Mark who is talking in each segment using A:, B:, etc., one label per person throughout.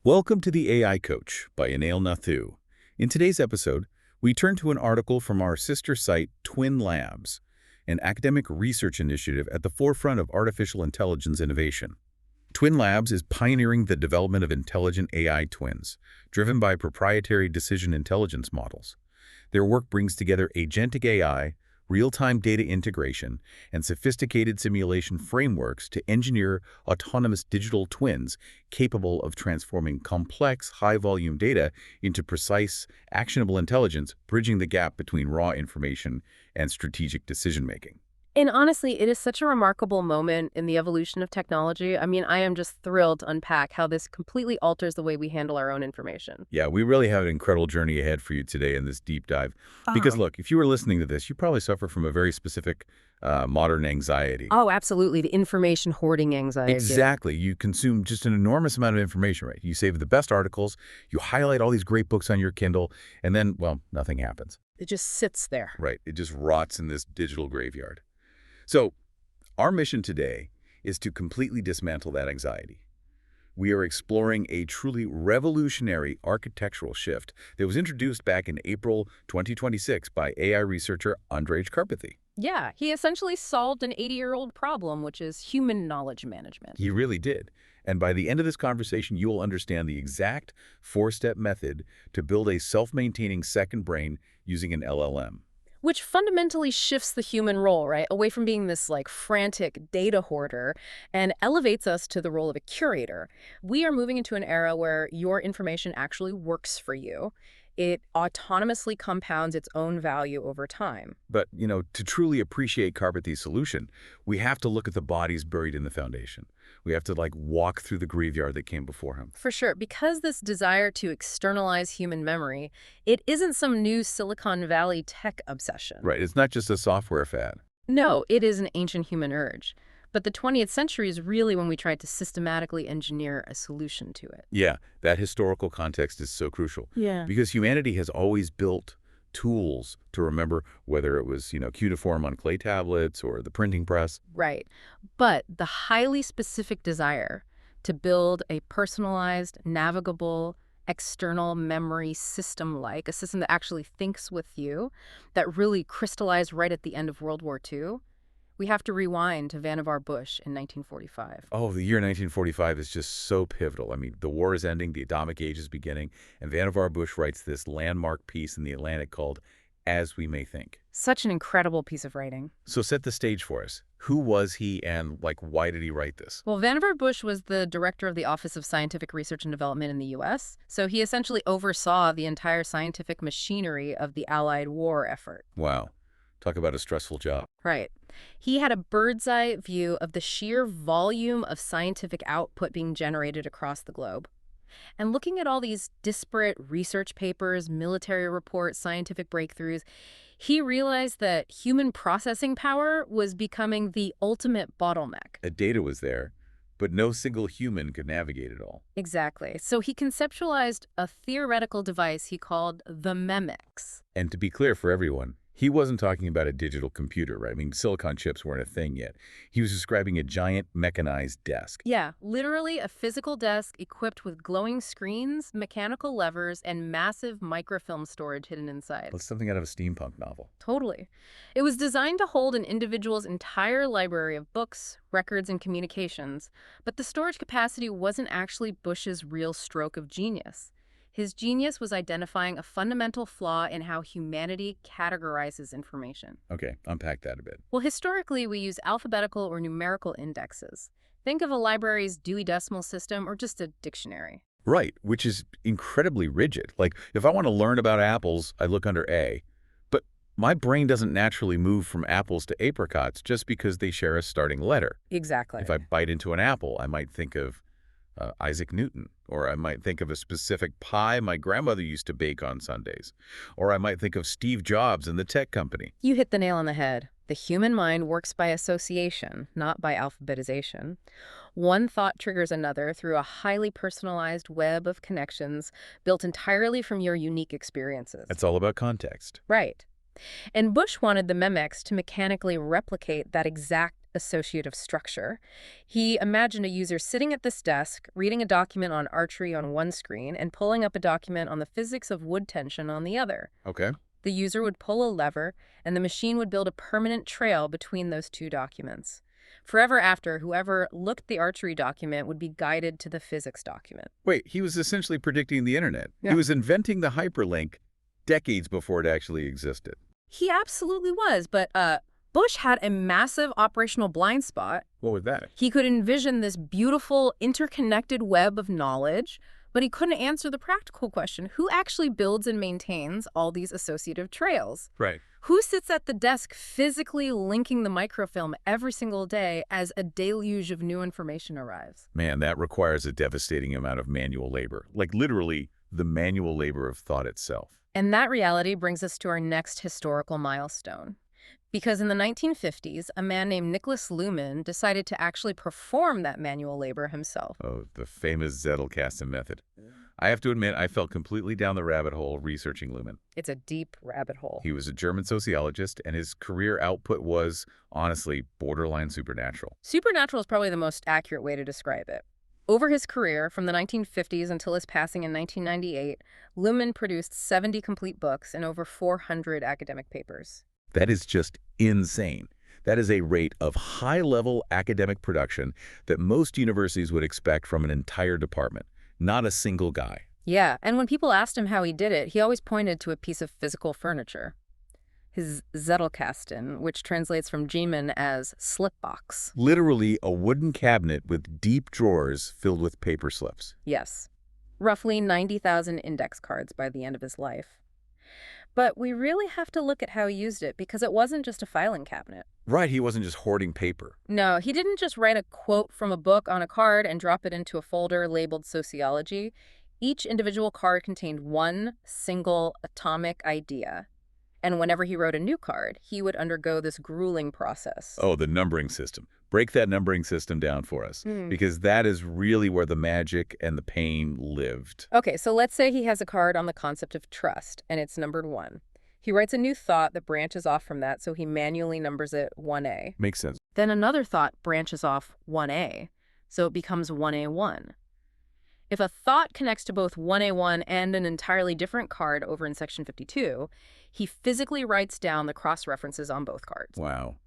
A: Welcome to the AI Coach by Anil Nathu. In today's episode, we turn to an article from our sister site, Twin Labs, an academic research initiative at the forefront of artificial intelligence innovation. Twin Labs is pioneering the development of intelligent AI twins, driven by proprietary decision intelligence models. Their work brings together agentic AI, real-time data integration, and sophisticated simulation frameworks to engineer autonomous digital twins capable of transforming complex, high-volume data into precise, actionable intelligence, bridging the gap between raw information and strategic decision-making.
B: And honestly, it is such a remarkable moment in the evolution of technology. I mean, I am just thrilled to unpack how this completely alters the way we handle our own information.
A: Yeah, we really have an incredible journey ahead for you today in this deep dive. Because look, if you were listening to this, you probably suffer from a very specific modern anxiety.
B: Oh, absolutely. The information hoarding anxiety.
A: Exactly. You consume just an enormous amount of information, right? You save the best articles, you highlight all these great books on your Kindle, and then, well, nothing happens.
B: It just sits there.
A: Right. It just rots in this digital graveyard. So, our mission today is to completely dismantle that anxiety. We are exploring a truly revolutionary architectural shift that was introduced back in April 2026 by AI researcher Andrej Karpathy.
B: Yeah, he essentially solved an 80-year-old problem, which is human knowledge management.
A: He really did. And by the end of this conversation, you will understand the exact four-step method to build a self-maintaining second brain using an LLM.
B: Which fundamentally shifts the human role, right? Away from being this frantic data hoarder and elevates us to the role of a curator. We are moving into an era where your information actually works for you. It autonomously compounds its own value over time.
A: But, to truly appreciate Karpathy's solution, we have to look at the bodies buried in the foundation. We have to, walk through the graveyard that came before him.
B: For sure, because this desire to externalize human memory, it isn't some new Silicon Valley tech obsession.
A: Right, it's not just a software fad.
B: No, it is an ancient human urge. But the 20th century is really when we tried to systematically engineer a solution to it.
A: Yeah, that historical context is so crucial.
B: Yeah.
A: Because humanity has always built tools to remember, whether it was, cuneiform on clay tablets or the printing press.
B: Right. But the highly specific desire to build a personalized, navigable, external memory system, like a system that actually thinks with you, that really crystallized right at the end of World War II, we have to rewind to Vannevar Bush in 1945.
A: Oh, the year 1945 is just so pivotal. I mean, the war is ending, the atomic age is beginning, and Vannevar Bush writes this landmark piece in The Atlantic called As We May Think.
B: Such an incredible piece of writing.
A: So set the stage for us. Who was he and, why did he write this?
B: Well, Vannevar Bush was the director of the Office of Scientific Research and Development in the U.S., so he essentially oversaw the entire scientific machinery of the Allied war effort.
A: Wow. Talk about a stressful job.
B: Right. He had a bird's-eye view of the sheer volume of scientific output being generated across the globe. And looking at all these disparate research papers, military reports, scientific breakthroughs, he realized that human processing power was becoming the ultimate bottleneck.
A: The data was there, but no single human could navigate it all.
B: Exactly. So he conceptualized a theoretical device he called the Memex.
A: And to be clear for everyone, he wasn't talking about a digital computer, right? I mean, silicon chips weren't a thing yet. He was describing a giant mechanized desk.
B: Yeah, literally a physical desk equipped with glowing screens, mechanical levers, and massive microfilm storage hidden inside.
A: That's something out of a steampunk novel.
B: Totally. It was designed to hold an individual's entire library of books, records, and communications, but the storage capacity wasn't actually Bush's real stroke of genius. His genius was identifying a fundamental flaw in how humanity categorizes information.
A: Okay, unpack that a bit.
B: Well, historically, we use alphabetical or numerical indexes. Think of a library's Dewey Decimal System or just a dictionary.
A: Right, which is incredibly rigid. If I want to learn about apples, I look under A. But my brain doesn't naturally move from apples to apricots just because they share a starting letter.
B: Exactly.
A: If I bite into an apple, I might think of Isaac Newton, or I might think of a specific pie my grandmother used to bake on Sundays, or I might think of Steve Jobs and the tech company.
B: You hit the nail on the head. The human mind works by association, not by alphabetization. One thought triggers another through a highly personalized web of connections built entirely from your unique experiences.
A: It's all about context.
B: Right. And Bush wanted the Memex to mechanically replicate that exact associative structure. He imagined a user sitting at this desk, reading a document on archery on one screen and pulling up a document on the physics of wood tension on the other.
A: Okay.
B: The user would pull a lever, and the machine would build a permanent trail between those two documents. Forever after, whoever looked at the archery document would be guided to the physics document.
A: Wait, he was essentially predicting the internet.
B: Yeah.
A: He was inventing the hyperlink decades before it actually existed.
B: He absolutely was, but Bush had a massive operational blind spot.
A: What was that?
B: He could envision this beautiful, interconnected web of knowledge, but he couldn't answer the practical question: who actually builds and maintains all these associative trails?
A: Right.
B: Who sits at the desk physically linking the microfilm every single day as a deluge of new information arrives?
A: Man, that requires a devastating amount of manual labor. Like literally the manual labor of thought itself.
B: And that reality brings us to our next historical milestone. Because in the 1950s, a man named Nicholas Luhmann decided to actually perform that manual labor himself.
A: Oh, the famous Zettelkasten method. I have to admit, I fell completely down the rabbit hole researching Luhmann.
B: It's a deep rabbit hole.
A: He was a German sociologist, and his career output was, honestly, borderline supernatural.
B: Supernatural is probably the most accurate way to describe it. Over his career, from the 1950s until his passing in 1998, Luhmann produced 70 complete books and over 400 academic papers.
A: That is just insane. That is a rate of high-level academic production that most universities would expect from an entire department, not a single guy.
B: Yeah, and when people asked him how he did it, he always pointed to a piece of physical furniture. His Zettelkasten, which translates from German as slipbox.
A: Literally a wooden cabinet with deep drawers filled with paper slips.
B: Yes. Roughly 90,000 index cards by the end of his life. But we really have to look at how he used it, because it wasn't just a filing cabinet.
A: Right, he wasn't just hoarding paper.
B: No, he didn't just write a quote from a book on a card and drop it into a folder labeled sociology. Each individual card contained one single atomic idea. And whenever he wrote a new card, he would undergo this grueling process.
A: Oh, the numbering system. Break that numbering system down for us, because that is really where the magic and the pain lived.
B: Okay, so let's say he has a card on the concept of trust, and it's numbered 1. He writes a new thought that branches off from that, so he manually numbers it 1A.
A: Makes sense.
B: Then another thought branches off 1A, so it becomes 1A1. If a thought connects to both 1A1 and an entirely different card over in section 52, he physically writes down the cross-references on both cards.
A: Wow.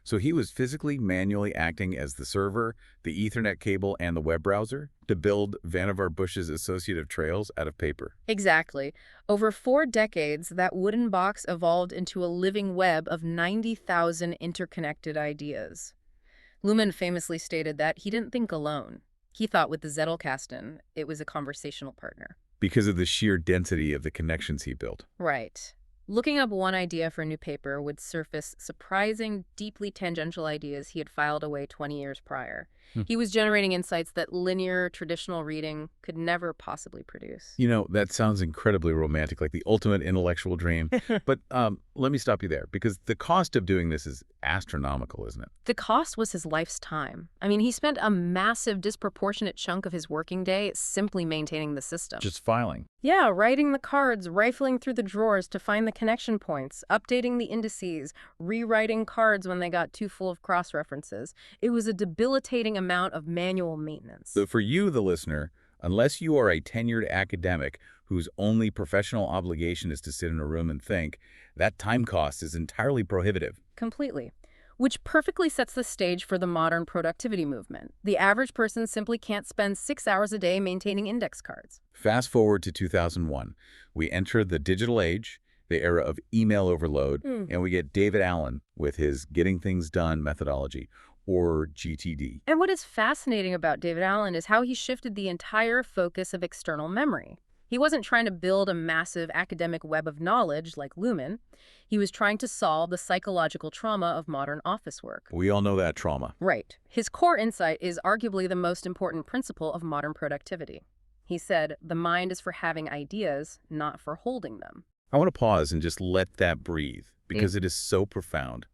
A: So he was physically manually acting as the server, the Ethernet cable, and the web browser to build Vannevar Bush's associative trails out of paper.
B: Exactly. Over 4 decades, that wooden box evolved into a living web of 90,000 interconnected ideas. Luhmann famously stated that he didn't think alone. He thought with the Zettelkasten, it was a conversational partner.
A: Because of the sheer density of the connections he built.
B: Right. Looking up one idea for a new paper would surface surprising, deeply tangential ideas he had filed away 20 years prior. He was generating insights that linear, traditional reading could never possibly produce.
A: You know, that sounds incredibly romantic, like the ultimate intellectual dream. But let me stop you there, because the cost of doing this is astronomical, isn't it?
B: The cost was his life's time. I mean, he spent a massive, disproportionate chunk of his working day simply maintaining the system.
A: Just filing.
B: Yeah, writing the cards, rifling through the drawers to find the connection points, updating the indices, rewriting cards when they got too full of cross-references. It was a debilitating amount of manual maintenance.
A: So for you, the listener, unless you are a tenured academic whose only professional obligation is to sit in a room and think, that time cost is entirely prohibitive.
B: Completely. Which perfectly sets the stage for the modern productivity movement. The average person simply can't spend 6 hours a day maintaining index cards.
A: Fast forward to 2001. We enter the digital age, the era of email overload, and we get David Allen with his Getting Things Done methodology, or GTD.
B: And what is fascinating about David Allen is how he shifted the entire focus of external memory. He wasn't trying to build a massive academic web of knowledge like Luhmann. He was trying to solve the psychological trauma of modern office work.
A: We all know that trauma.
B: Right. His core insight is arguably the most important principle of modern productivity. He said, the mind is for having ideas, not for holding them.
A: I want to pause and just let that breathe, because it is so profound.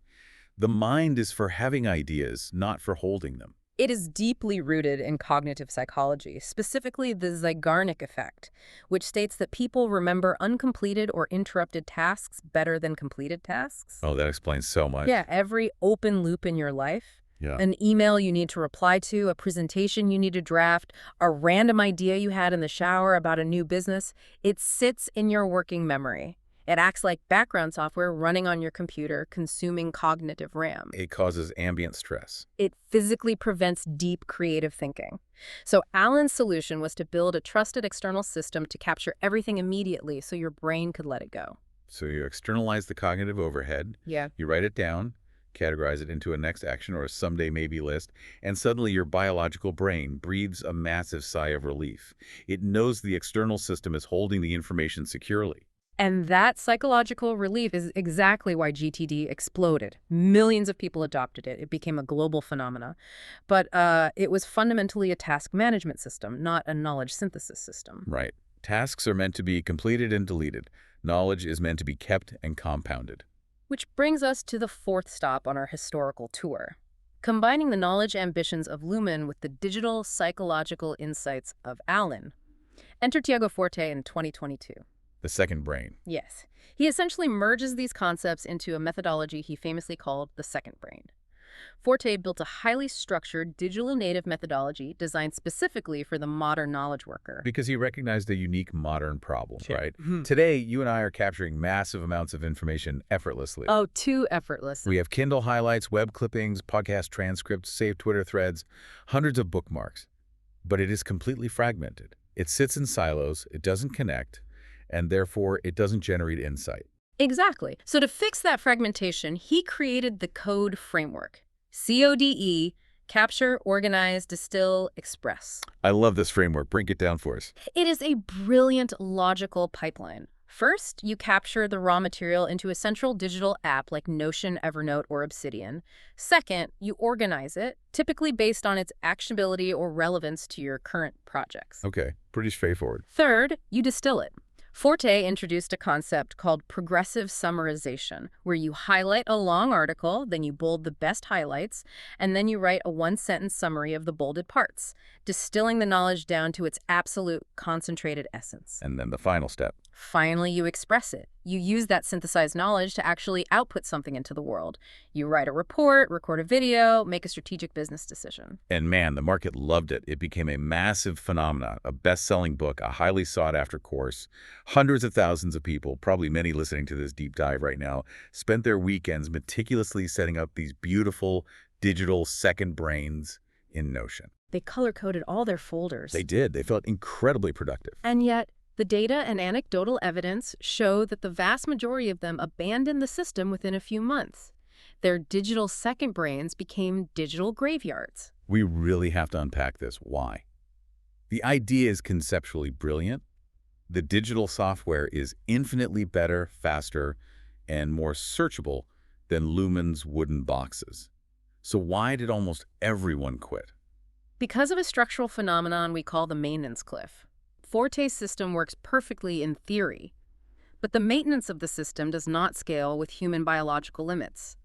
A: The mind is for having ideas, not for holding them.
B: It is deeply rooted in cognitive psychology, specifically the Zeigarnik effect, which states that people remember uncompleted or interrupted tasks better than completed tasks.
A: Oh, that explains so much.
B: Yeah, every open loop in your life,
A: Yeah.
B: an email you need to reply to, a presentation you need to draft, a random idea you had in the shower about a new business, it sits in your working memory. It acts like background software running on your computer, consuming cognitive RAM.
A: It causes ambient stress.
B: It physically prevents deep creative thinking. So Alan's solution was to build a trusted external system to capture everything immediately so your brain could let it go.
A: So you externalize the cognitive overhead,
B: Yeah.
A: you write it down, categorize it into a next action or a someday maybe list, and suddenly your biological brain breathes a massive sigh of relief. It knows the external system is holding the information securely.
B: And that psychological relief is exactly why GTD exploded. Millions of people adopted it. It became a global phenomena. But it was fundamentally a task management system, not a knowledge synthesis system.
A: Right. Tasks are meant to be completed and deleted. Knowledge is meant to be kept and compounded.
B: Which brings us to the fourth stop on our historical tour. Combining the knowledge ambitions of Luhmann with the digital psychological insights of Alan. Enter Tiago Forte in 2022.
A: The second brain.
B: Yes. He essentially merges these concepts into a methodology he famously called the second brain. Forte built a highly structured digital native methodology designed specifically for the modern knowledge worker.
A: Because he recognized a unique modern problem,
B: Sure.
A: right? Today, you and I are capturing massive amounts of information effortlessly.
B: Oh, too effortless.
A: We have Kindle highlights, web clippings, podcast transcripts, saved Twitter threads, hundreds of bookmarks. But it is completely fragmented. It sits in silos, it doesn't connect, and therefore it doesn't generate insight.
B: Exactly. So to fix that fragmentation, he created the code framework. CODE, capture, organize, distill, express.
A: I love this framework. Break it down for us.
B: It is a brilliant logical pipeline. First, you capture the raw material into a central digital app like Notion, Evernote, or Obsidian. Second, you organize it, typically based on its actionability or relevance to your current projects.
A: Okay, pretty straightforward.
B: Third, you distill it. Forte introduced a concept called progressive summarization, where you highlight a long article, then you bold the best highlights, and then you write a one-sentence summary of the bolded parts, distilling the knowledge down to its absolute concentrated essence.
A: And then the final step.
B: Finally, you express it. You use that synthesized knowledge to actually output something into the world. You write a report, record a video, make a strategic business decision.
A: And man, the market loved it. It became a massive phenomenon, a best-selling book, a highly sought-after course. Hundreds of thousands of people, probably many listening to this deep dive right now, spent their weekends meticulously setting up these beautiful digital second brains in Notion.
B: They color-coded all their folders.
A: They did. They felt incredibly productive.
B: And yet, the data and anecdotal evidence show that the vast majority of them abandoned the system within a few months. Their digital second brains became digital graveyards.
A: We really have to unpack this. Why? The idea is conceptually brilliant. The digital software is infinitely better, faster, and more searchable than Luhmann's wooden boxes. So why did almost everyone quit?
B: Because of a structural phenomenon we call the maintenance cliff. Forte's system works perfectly in theory, but the maintenance of the system does not scale with human biological limits.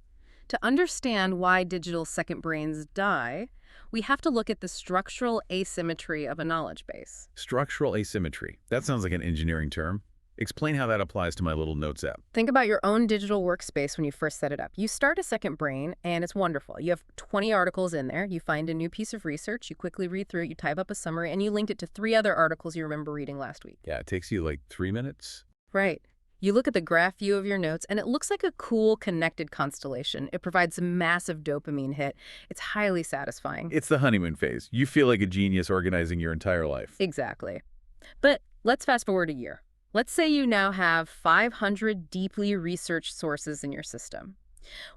B: To understand why digital second brains die, we have to look at the structural asymmetry of a knowledge base.
A: Structural asymmetry. That sounds like an engineering term. Explain how that applies to my little notes app.
B: Think about your own digital workspace when you first set it up. You start a second brain, and it's wonderful. You have 20 articles in there. You find a new piece of research. You quickly read through it. You type up a summary, and you linked it to 3 other articles you remember reading last week.
A: Yeah, it takes you like 3 minutes.
B: Right. You look at the graph view of your notes, and it looks like a cool, connected constellation. It provides a massive dopamine hit. It's highly satisfying.
A: It's the honeymoon phase. You feel like a genius organizing your entire life.
B: Exactly. But let's fast forward a year. Let's say you now have 500 deeply researched sources in your system.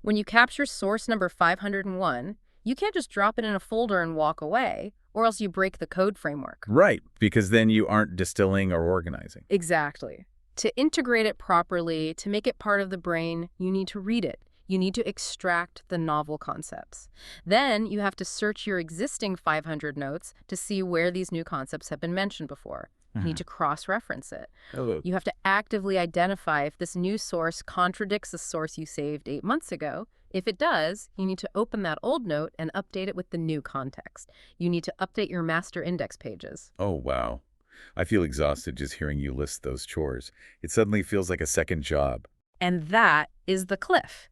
B: When you capture source number 501, you can't just drop it in a folder and walk away, or else you break the code framework.
A: Right, because then you aren't distilling or organizing.
B: Exactly. To integrate it properly, to make it part of the brain, you need to read it. You need to extract the novel concepts. Then you have to search your existing 500 notes to see where these new concepts have been mentioned before. You need to cross-reference it.
A: Oh.
B: You have to actively identify if this new source contradicts the source you saved 8 months ago. If it does, you need to open that old note and update it with the new context. You need to update your master index pages.
A: Oh, wow. I feel exhausted just hearing you list those chores. It suddenly feels like a second job.
B: And that is the cliff.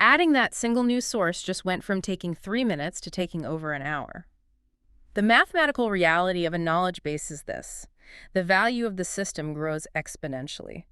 B: Adding that single news source just went from taking 3 minutes to taking over an hour. The mathematical reality of a knowledge base is this. The value of the system grows exponentially.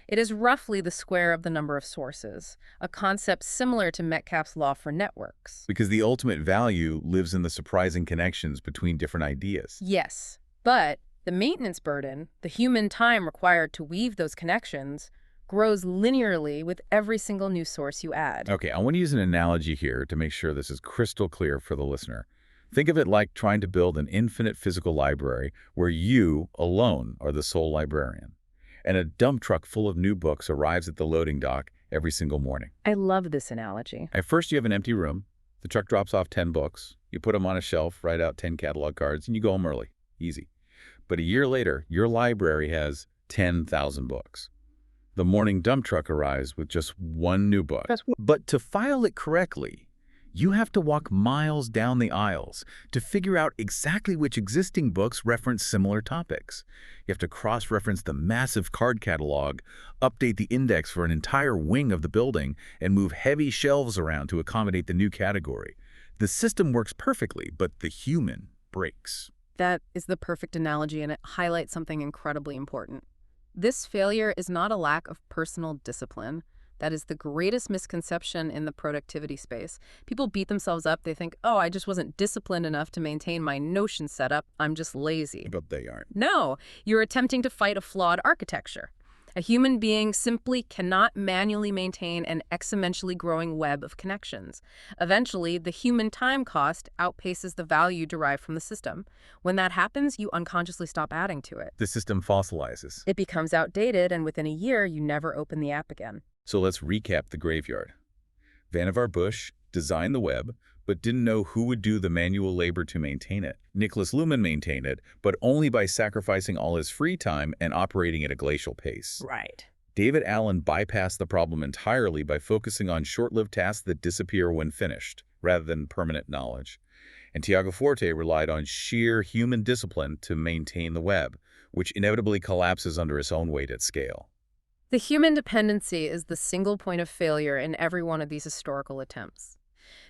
B: It is roughly the square of the number of sources, a concept similar to Metcalfe's law for networks.
A: Because the ultimate value lives in the surprising connections between different ideas.
B: Yes, but the maintenance burden, the human time required to weave those connections, grows linearly with every single new source you add.
A: Okay, I want to use an analogy here to make sure this is crystal clear for the listener. Think of it like trying to build an infinite physical library where you alone are the sole librarian. And a dump truck full of new books arrives at the loading dock every single morning.
B: I love this analogy.
A: At first, you have an empty room. The truck drops off 10 books. You put them on a shelf, write out 10 catalog cards, and you go home early. Easy. But a year later, your library has 10,000 books. The morning dump truck arrives with just one new book. But to file it correctly, you have to walk miles down the aisles to figure out exactly which existing books reference similar topics. You have to cross-reference the massive card catalog, update the index for an entire wing of the building, and move heavy shelves around to accommodate the new category. The system works perfectly, but the human breaks.
B: That is the perfect analogy, and it highlights something incredibly important. This failure is not a lack of personal discipline. That is the greatest misconception in the productivity space. People beat themselves up. They think, oh, I just wasn't disciplined enough to maintain my Notion setup. I'm just lazy.
A: But they aren't.
B: No, you're attempting to fight a flawed architecture. A human being simply cannot manually maintain an exponentially growing web of connections. Eventually, the human time cost outpaces the value derived from the system. When that happens, you unconsciously stop adding to it.
A: The system fossilizes.
B: It becomes outdated, and within a year, you never open the app again.
A: So let's recap the graveyard. Vannevar Bush designed the web, but didn't know who would do the manual labor to maintain it. Nicholas Luhmann maintained it, but only by sacrificing all his free time and operating at a glacial pace.
B: Right.
A: David Allen bypassed the problem entirely by focusing on short-lived tasks that disappear when finished, rather than permanent knowledge. And Tiago Forte relied on sheer human discipline to maintain the web, which inevitably collapses under its own weight at scale.
B: The human dependency is the single point of failure in every one of these historical attempts.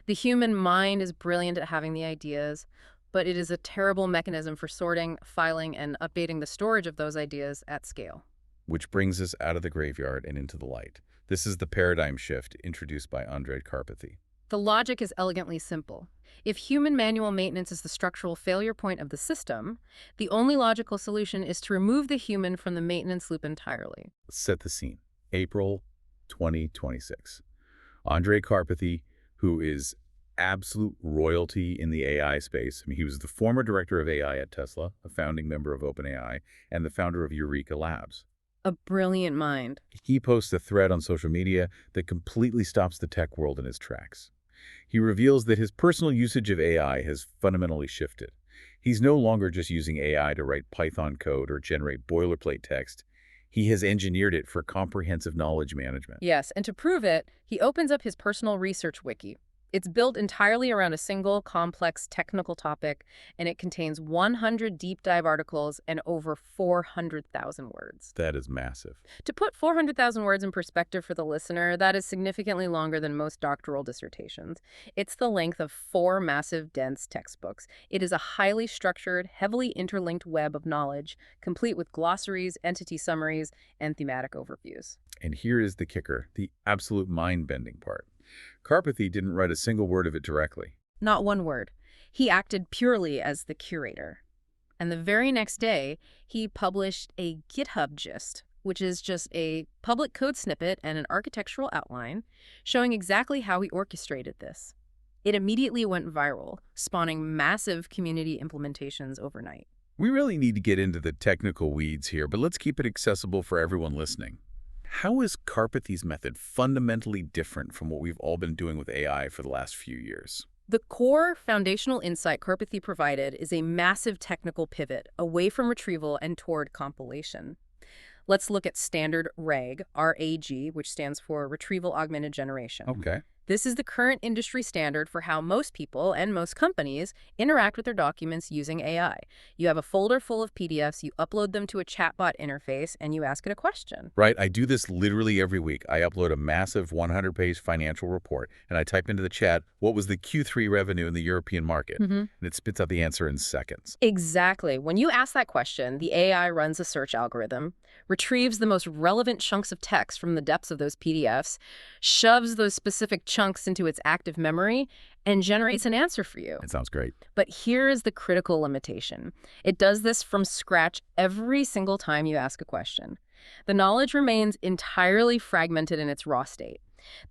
B: The human mind is brilliant at having the ideas, but it is a terrible mechanism for sorting, filing, and updating the storage of those ideas at scale.
A: Which brings us out of the graveyard and into the light. This is the paradigm shift introduced by Andrej Karpathy.
B: The logic is elegantly simple. If human manual maintenance is the structural failure point of the system, the only logical solution is to remove the human from the maintenance loop entirely.
A: Let's set the scene. April 2026. Andrej Karpathy, who is absolute royalty in the AI space. I mean, he was the former director of AI at Tesla, a founding member of OpenAI, and the founder of Eureka Labs.
B: A brilliant mind.
A: He posts a thread on social media that completely stops the tech world in its tracks. He reveals that his personal usage of AI has fundamentally shifted. He's no longer just using AI to write Python code or generate boilerplate text. He has engineered it for comprehensive knowledge management.
B: Yes, and to prove it, he opens up his personal research wiki. It's built entirely around a single, complex technical topic, and it contains 100 deep dive articles and over 400,000 words.
A: That is massive.
B: To put 400,000 words in perspective for the listener, that is significantly longer than most doctoral dissertations. It's the length of 4 massive, dense textbooks. It is a highly structured, heavily interlinked web of knowledge, complete with glossaries, entity summaries, and thematic overviews.
A: And here is the kicker, the absolute mind-bending part. Karpathy didn't write a single word of it directly.
B: Not one word. He acted purely as the curator. And the very next day, he published a GitHub gist, which is just a public code snippet and an architectural outline showing exactly how he orchestrated this. It immediately went viral, spawning massive community implementations overnight.
A: We really need to get into the technical weeds here, but let's keep it accessible for everyone listening. How is Karpathy's method fundamentally different from what we've all been doing with AI for the last few years?
B: The core foundational insight Karpathy provided is a massive technical pivot away from retrieval and toward compilation. Let's look at standard RAG, R-A-G, which stands for Retrieval Augmented Generation.
A: Okay.
B: This is the current industry standard for how most people and most companies interact with their documents using AI. You have a folder full of PDFs, you upload them to a chatbot interface, and you ask it a question.
A: Right, I do this literally every week. I upload a massive 100-page financial report, and I type into the chat, what was the Q3 revenue in the European market? And it spits out the answer in seconds.
B: Exactly. When you ask that question, the AI runs a search algorithm, retrieves the most relevant chunks of text from the depths of those PDFs, shoves those specific chunks into its active memory, and generates an answer for you.
A: It sounds great.
B: But here is the critical limitation. It does this from scratch every single time you ask a question. The knowledge remains entirely fragmented in its raw state.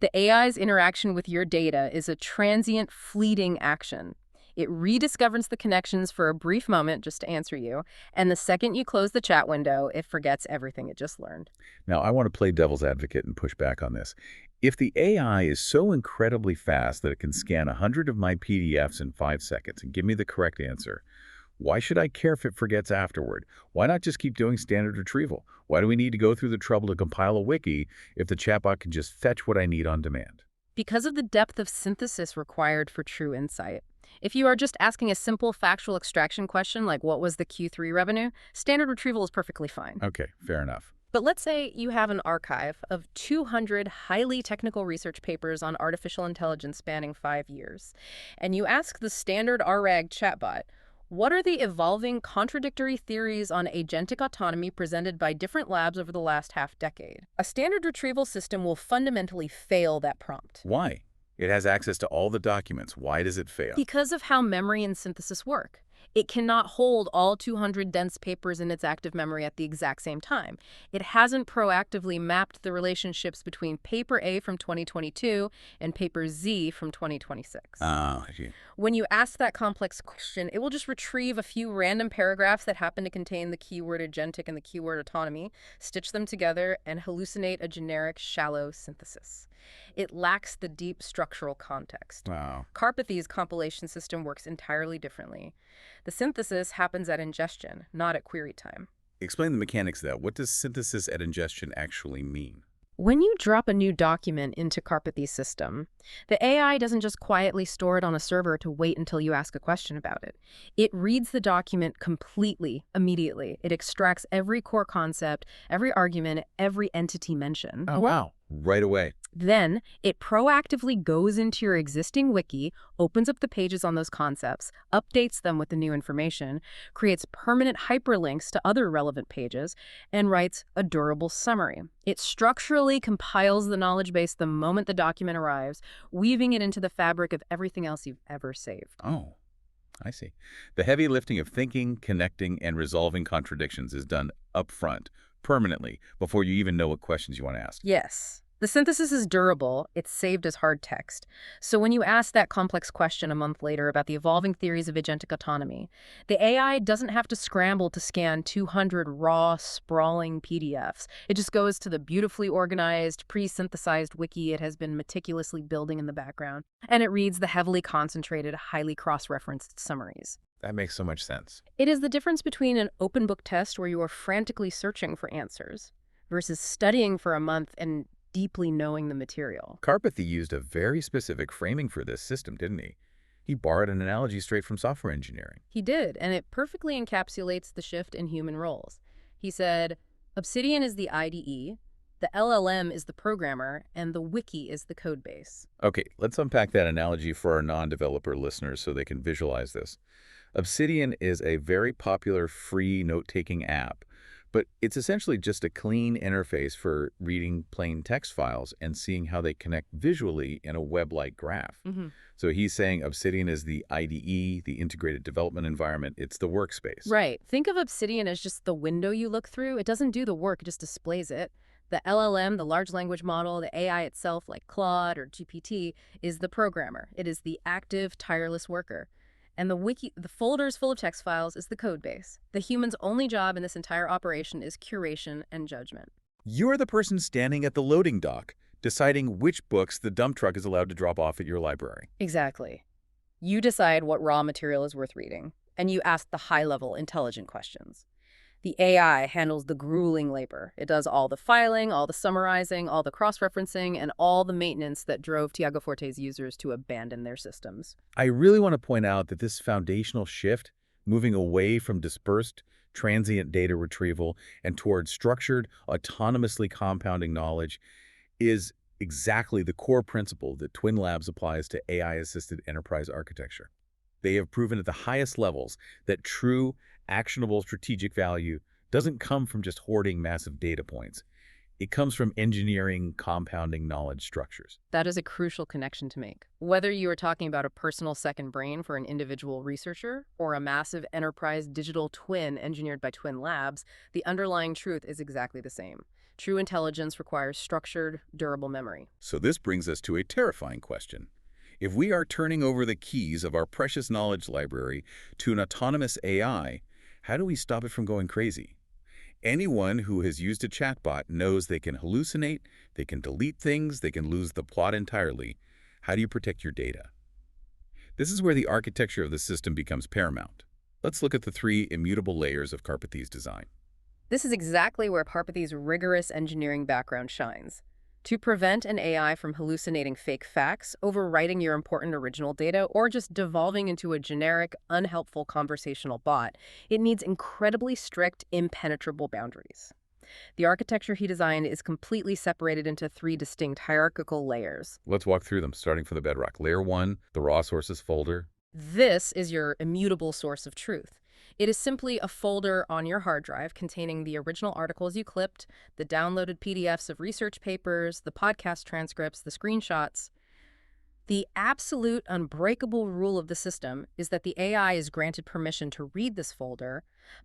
B: The AI's interaction with your data is a transient, fleeting action. It rediscovers the connections for a brief moment just to answer you, and the second you close the chat window, it forgets everything it just learned.
A: Now, I want to play devil's advocate and push back on this. If the AI is so incredibly fast that it can scan 100 of my PDFs in 5 seconds and give me the correct answer, why should I care if it forgets afterward? Why not just keep doing standard retrieval? Why do we need to go through the trouble to compile a wiki if the chatbot can just fetch what I need on demand?
B: Because of the depth of synthesis required for true insight. If you are just asking a simple factual extraction question like what was the Q3 revenue, standard retrieval is perfectly fine.
A: Okay, fair enough.
B: But let's say you have an archive of 200 highly technical research papers on artificial intelligence spanning 5 years, and you ask the standard RAG chatbot, what are the evolving contradictory theories on agentic autonomy presented by different labs over the last half-decade? A standard retrieval system will fundamentally fail that prompt.
A: Why? It has access to all the documents. Why does it fail?
B: Because of how memory and synthesis work. It cannot hold all 200 dense papers in its active memory at the exact same time. It hasn't proactively mapped the relationships between paper A from 2022 and paper Z from 2026.
A: Oh, I see.
B: When you ask that complex question, it will just retrieve a few random paragraphs that happen to contain the keyword agentic and the keyword autonomy, stitch them together, and hallucinate a generic, shallow synthesis. It lacks the deep structural context.
A: Wow.
B: Karpathy's compilation system works entirely differently. The synthesis happens at ingestion, not at query time.
A: Explain the mechanics of that. What does synthesis at ingestion actually mean?
B: When you drop a new document into Karpathy's system, the AI doesn't just quietly store it on a server to wait until you ask a question about it. It reads the document completely, immediately. It extracts every core concept, every argument, every entity mentioned.
A: Oh, wow. Right away.
B: Then, it proactively goes into your existing wiki, opens up the pages on those concepts, updates them with the new information, creates permanent hyperlinks to other relevant pages, and writes a durable summary. It structurally compiles the knowledge base the moment the document arrives, weaving it into the fabric of everything else you've ever saved.
A: Oh, I see. The heavy lifting of thinking, connecting, and resolving contradictions is done up front, permanently, before you even know what questions you want to ask.
B: Yes. The synthesis is durable, it's saved as hard text. So when you ask that complex question a month later about the evolving theories of agentic autonomy, the AI doesn't have to scramble to scan 200 raw, sprawling PDFs. It just goes to the beautifully organized, pre-synthesized wiki it has been meticulously building in the background, and it reads the heavily concentrated, highly cross-referenced summaries.
A: That makes so much sense.
B: It is the difference between an open book test where you are frantically searching for answers versus studying for a month and deeply knowing the material.
A: Karpathy used a very specific framing for this system, didn't he? He borrowed an analogy straight from software engineering.
B: He did, and it perfectly encapsulates the shift in human roles. He said, Obsidian is the IDE, the LLM is the programmer, and the wiki is the code base.
A: Okay, let's unpack that analogy for our non-developer listeners so they can visualize this. Obsidian is a very popular free note-taking app, but it's essentially just a clean interface for reading plain text files and seeing how they connect visually in a web-like graph. So he's saying Obsidian is the IDE, the integrated development environment. It's the workspace.
B: Right. Think of Obsidian as just the window you look through. It doesn't do the work, it just displays it. The LLM, the large language model, the AI itself, like Claude or GPT, is the programmer. It is the active, tireless worker. And the wiki, the folders full of text files, is the code base. The human's only job in this entire operation is curation and judgment.
A: You're the person standing at the loading dock, deciding which books the dump truck is allowed to drop off at your library.
B: Exactly. You decide what raw material is worth reading, and you ask the high-level, intelligent questions. The AI handles the grueling labor. It does all the filing, all the summarizing, all the cross-referencing, and all the maintenance that drove Tiago Forte's users to abandon their systems.
A: I really want to point out that this foundational shift, moving away from dispersed, transient data retrieval and towards structured, autonomously compounding knowledge, is exactly the core principle that Twin Labs applies to AI-assisted enterprise architecture. They have proven at the highest levels that true, actionable strategic value doesn't come from just hoarding massive data points. It comes from engineering compounding knowledge structures.
B: That is a crucial connection to make. Whether you are talking about a personal second brain for an individual researcher or a massive enterprise digital twin engineered by Twin Labs, the underlying truth is exactly the same. True intelligence requires structured, durable memory.
A: So this brings us to a terrifying question. If we are turning over the keys of our precious knowledge library to an autonomous AI, how do we stop it from going crazy? Anyone who has used a chatbot knows they can hallucinate, they can delete things, they can lose the plot entirely. How do you protect your data? This is where the architecture of the system becomes paramount. Let's look at the 3 immutable layers of Karpathy's design.
B: This is exactly where Karpathy's rigorous engineering background shines. To prevent an AI from hallucinating fake facts, overwriting your important original data, or just devolving into a generic, unhelpful conversational bot, it needs incredibly strict, impenetrable boundaries. The architecture he designed is completely separated into 3 distinct hierarchical layers.
A: Let's walk through them, starting from the bedrock. Layer 1, the raw sources folder.
B: This is your immutable source of truth. It is simply a folder on your hard drive containing the original articles you clipped, the downloaded PDFs of research papers, the podcast transcripts, the screenshots. The absolute unbreakable rule of the system is that the AI is granted permission to read this folder,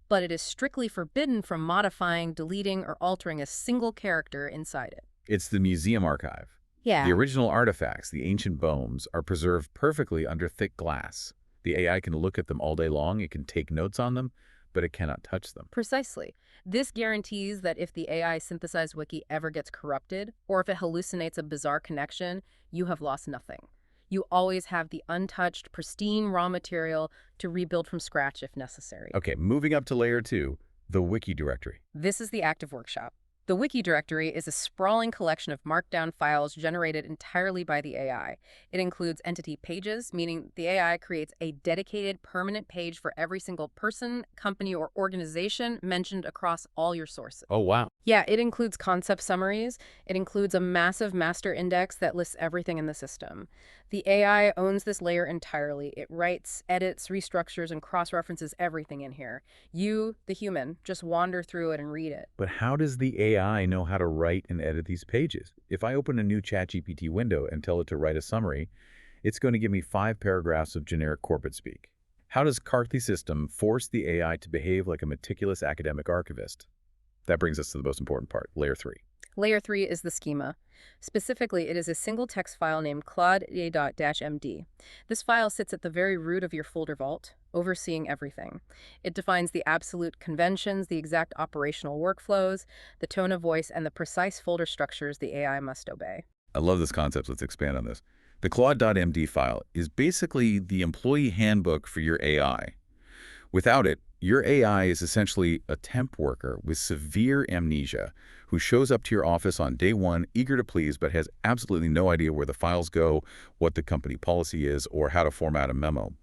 B: but it is strictly forbidden from modifying, deleting, or altering a single character inside it.
A: It's the museum archive.
B: Yeah.
A: The original artifacts, the ancient bones, are preserved perfectly under thick glass. The AI can look at them all day long, it can take notes on them, but it cannot touch them.
B: Precisely. This guarantees that if the AI synthesized wiki ever gets corrupted, or if it hallucinates a bizarre connection, you have lost nothing. You always have the untouched, pristine raw material to rebuild from scratch if necessary.
A: Okay, moving up to layer 2, the wiki directory.
B: This is the active workshop. The wiki directory is a sprawling collection of markdown files generated entirely by the AI. It includes entity pages, meaning the AI creates a dedicated permanent page for every single person, company, or organization mentioned across all your sources.
A: Oh, wow.
B: Yeah, it includes concept summaries. It includes a massive master index that lists everything in the system. The AI owns this layer entirely. It writes, edits, restructures, and cross-references everything in here. You, the human, just wander through it and read it.
A: But how does the AI know how to write and edit these pages? If I open a new ChatGPT window and tell it to write a summary, it's going to give me 5 paragraphs of generic corporate speak. How does Karpathy's system force the AI to behave like a meticulous academic archivist? That brings us to the most important part, layer 3.
B: Layer 3 is the schema. Specifically, it is a single text file named claude-md. This file sits at the very root of your folder vault, overseeing everything. It defines the absolute conventions, the exact operational workflows, the tone of voice, and the precise folder structures the AI must obey.
A: I love this concept. Let's expand on this. The claude.md file is basically the employee handbook for your AI. Without it, your AI is essentially a temp worker with severe amnesia who shows up to your office on day 1, eager to please, but has absolutely no idea where the files go, what the company policy is, or how to format a memo.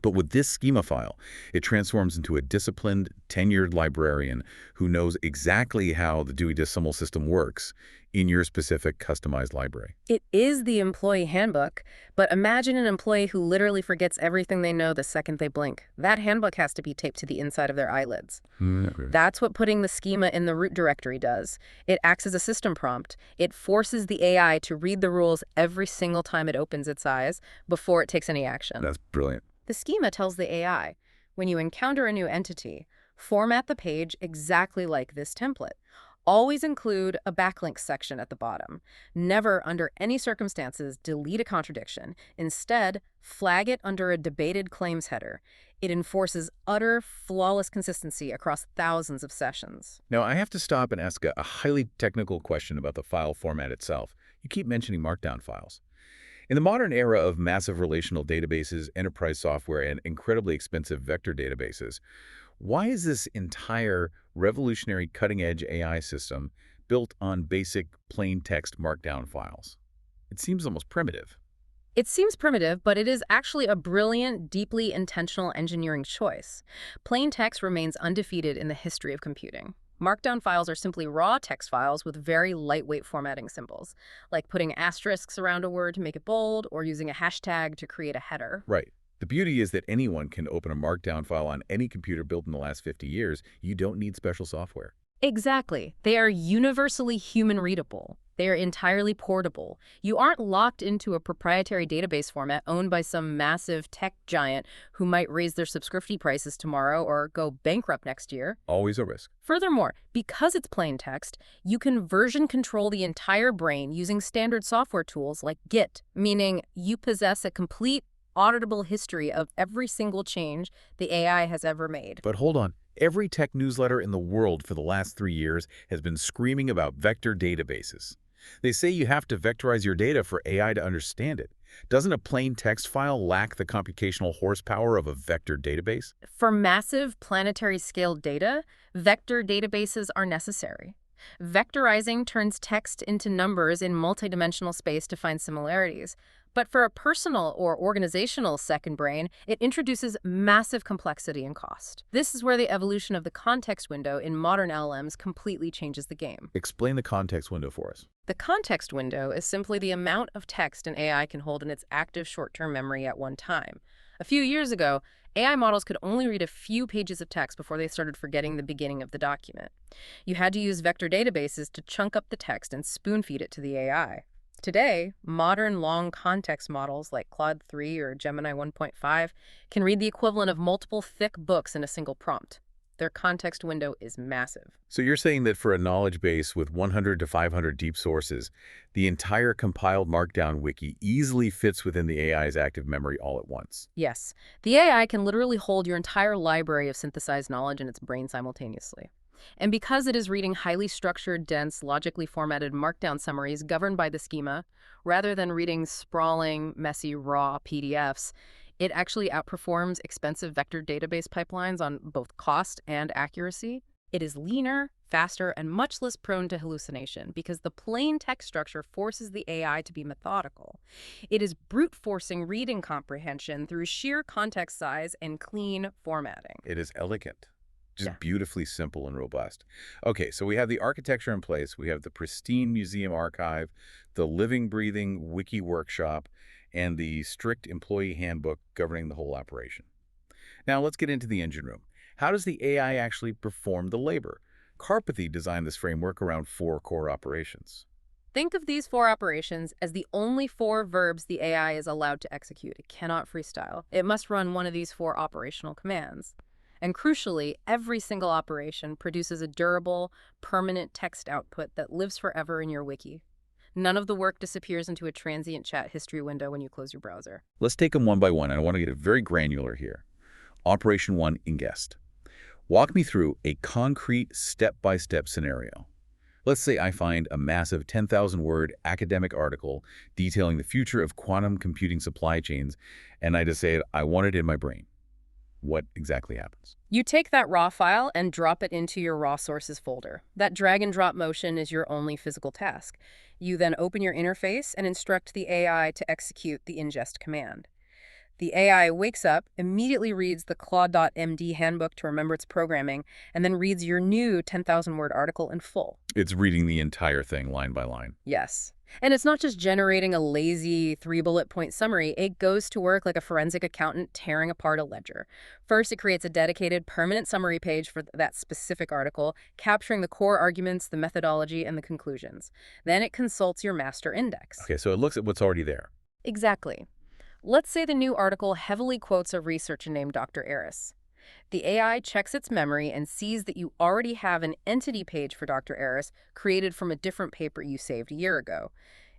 A: But with this schema file, it transforms into a disciplined, tenured librarian who knows exactly how the Dewey Decimal System works in your specific customized library.
B: It is the employee handbook, but imagine an employee who literally forgets everything they know the second they blink. That handbook has to be taped to the inside of their eyelids.
A: Okay.
B: That's what putting the schema in the root directory does. It acts as a system prompt. It forces the AI to read the rules every single time it opens its eyes before it takes any action.
A: That's brilliant.
B: The schema tells the AI, when you encounter a new entity, format the page exactly like this template. Always include a backlinks section at the bottom. Never, under any circumstances, delete a contradiction. Instead, flag it under a debated claims header. It enforces utter, flawless consistency across thousands of sessions.
A: Now, I have to stop and ask a highly technical question about the file format itself. You keep mentioning markdown files. In the modern era of massive relational databases, enterprise software, and incredibly expensive vector databases, Why is this entire revolutionary cutting-edge AI system built on basic plain text markdown files? It seems almost primitive.
B: It seems primitive, but it is actually a brilliant, deeply intentional engineering choice. Plain text remains undefeated in the history of computing. Markdown files are simply raw text files with very lightweight formatting symbols, like putting asterisks around a word to make it bold or using a hashtag to create a header.
A: Right. The beauty is that anyone can open a markdown file on any computer built in the last 50 years. You don't need special software.
B: Exactly. They are universally human readable. They are entirely portable. You aren't locked into a proprietary database format owned by some massive tech giant who might raise their subscription prices tomorrow or go bankrupt next year.
A: Always a risk.
B: Furthermore, because it's plain text, you can version control the entire brain using standard software tools like Git, meaning you possess a complete, auditable history of every single change the AI has ever made.
A: But hold on. Every tech newsletter in the world for the last 3 years has been screaming about vector databases. They say you have to vectorize your data for AI to understand it. Doesn't a plain text file lack the computational horsepower of a vector database?
B: For massive planetary scale data, vector databases are necessary. Vectorizing turns text into numbers in multidimensional space to find similarities. But for a personal or organizational second brain, it introduces massive complexity and cost. This is where the evolution of the context window in modern LLMs completely changes the game.
A: Explain the context window for us.
B: The context window is simply the amount of text an AI can hold in its active short-term memory at one time. A few years ago, AI models could only read a few pages of text before they started forgetting the beginning of the document. You had to use vector databases to chunk up the text and spoon-feed it to the AI. Today, modern long context models like Claude 3 or Gemini 1.5 can read the equivalent of multiple thick books in a single prompt. Their context window is massive.
A: So you're saying that for a knowledge base with 100 to 500 deep sources, the entire compiled Markdown wiki easily fits within the AI's active memory all at once?
B: Yes, the AI can literally hold your entire library of synthesized knowledge in its brain simultaneously. And because it is reading highly structured, dense, logically formatted Markdown summaries governed by the schema, rather than reading sprawling, messy, raw PDFs, it actually outperforms expensive vector database pipelines on both cost and accuracy. It is leaner, faster, and much less prone to hallucination because the plain text structure forces the AI to be methodical. It is brute forcing reading comprehension through sheer context size and clean formatting.
A: It is elegant. Just
B: Yeah.
A: beautifully simple and robust. Okay, so we have the architecture in place. We have the pristine museum archive, the living, breathing wiki workshop, and the strict employee handbook governing the whole operation. Now let's get into the engine room. How does the AI actually perform the labor? Karpathy designed this framework around 4 core operations.
B: Think of these 4 operations as the only 4 verbs the AI is allowed to execute. It cannot freestyle. It must run one of these 4 operational commands. And crucially, every single operation produces a durable, permanent text output that lives forever in your wiki. None of the work disappears into a transient chat history window when you close your browser.
A: Let's take them one by one, and I want to get very granular here. Operation 1, ingest. Walk me through a concrete step-by-step scenario. Let's say I find a massive 10,000-word academic article detailing the future of quantum computing supply chains, and I decide I want it in my brain. What exactly happens?
B: You take that raw file and drop it into your raw sources folder. That drag and drop motion is your only physical task. You then open your interface and instruct the AI to execute the ingest command. The AI wakes up, immediately reads the Claude.md handbook to remember its programming, and then reads your new 10,000-word article in full.
A: It's reading the entire thing line by line.
B: Yes. And it's not just generating a lazy 3-bullet-point summary. It goes to work like a forensic accountant tearing apart a ledger. First, it creates a dedicated permanent summary page for that specific article, capturing the core arguments, the methodology, and the conclusions. Then it consults your master index.
A: Okay, so it looks at what's already there.
B: Exactly. Let's say the new article heavily quotes a researcher named Dr. Eris. The AI checks its memory and sees that you already have an entity page for Dr. Eris created from a different paper you saved a year ago.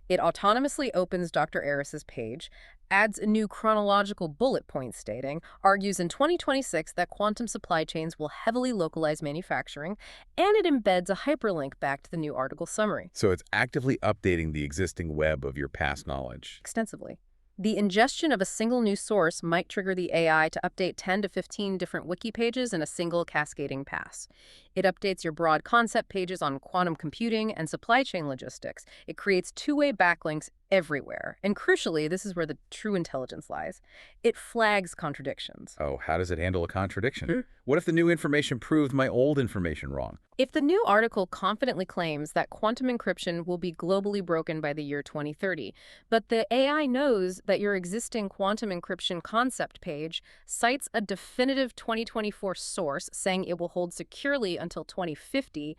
B: It autonomously opens Dr. Eris's page, adds a new chronological bullet point stating, argues in 2026 that quantum supply chains will heavily localize manufacturing, and it embeds a hyperlink back to the new article summary.
A: So it's actively updating the existing web of your past knowledge.
B: Extensively. The ingestion of a single new source might trigger the AI to update 10 to 15 different wiki pages in a single cascading pass. It updates your broad concept pages on quantum computing and supply chain logistics. It creates two-way backlinks everywhere. And crucially, this is where the true intelligence lies. It flags contradictions.
A: Oh, how does it handle a contradiction? What if the new information proved my old information wrong?
B: If the new article confidently claims that quantum encryption will be globally broken by the year 2030, but the AI knows that your existing quantum encryption concept page cites a definitive 2024 source saying it will hold securely until 2050,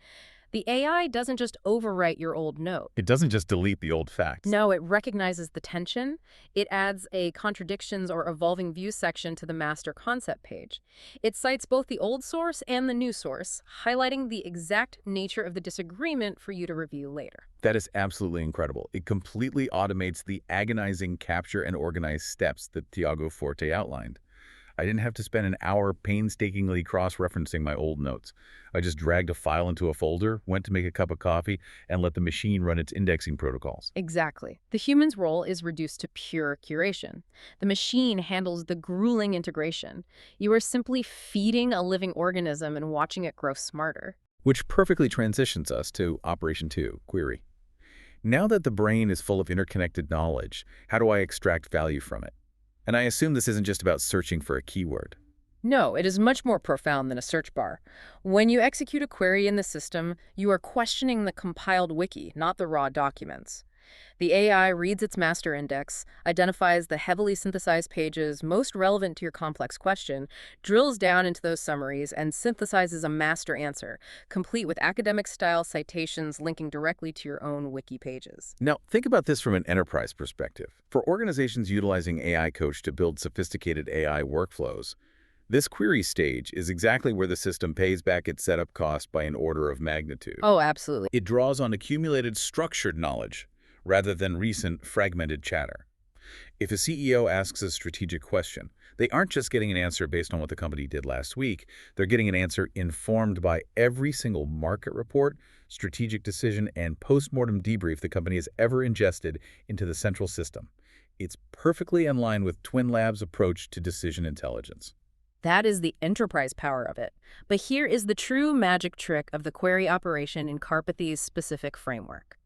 B: the AI doesn't just overwrite your old note.
A: It doesn't just delete the old facts.
B: No, it recognizes the tension. It adds a contradictions or evolving view section to the master concept page. It cites both the old source and the new source, highlighting the exact nature of the disagreement for you to review later.
A: That is absolutely incredible. It completely automates the agonizing capture and organize steps that Tiago Forte outlined. I didn't have to spend an hour painstakingly cross-referencing my old notes. I just dragged a file into a folder, went to make a cup of coffee, and let the machine run its indexing protocols.
B: Exactly. The human's role is reduced to pure curation. The machine handles the grueling integration. You are simply feeding a living organism and watching it grow smarter.
A: Which perfectly transitions us to Operation 2, query. Now that the brain is full of interconnected knowledge, how do I extract value from it? And I assume this isn't just about searching for a keyword.
B: No, it is much more profound than a search bar. When you execute a query in the system, you are questioning the compiled wiki, not the raw documents. The AI reads its master index, identifies the heavily synthesized pages most relevant to your complex question, drills down into those summaries, and synthesizes a master answer, complete with academic-style citations linking directly to your own wiki pages.
A: Now, think about this from an enterprise perspective. For organizations utilizing AI Coach to build sophisticated AI workflows, this query stage is exactly where the system pays back its setup cost by an order of magnitude.
B: Oh, absolutely.
A: It draws on accumulated structured knowledge rather than recent fragmented chatter. If a CEO asks a strategic question, they aren't just getting an answer based on what the company did last week. They're getting an answer informed by every single market report, strategic decision, and post-mortem debrief the company has ever ingested into the central system. It's perfectly in line with Twin Labs' approach to decision intelligence.
B: That is the enterprise power of it. But here is the true magic trick of the query operation in Karpathy's specific framework.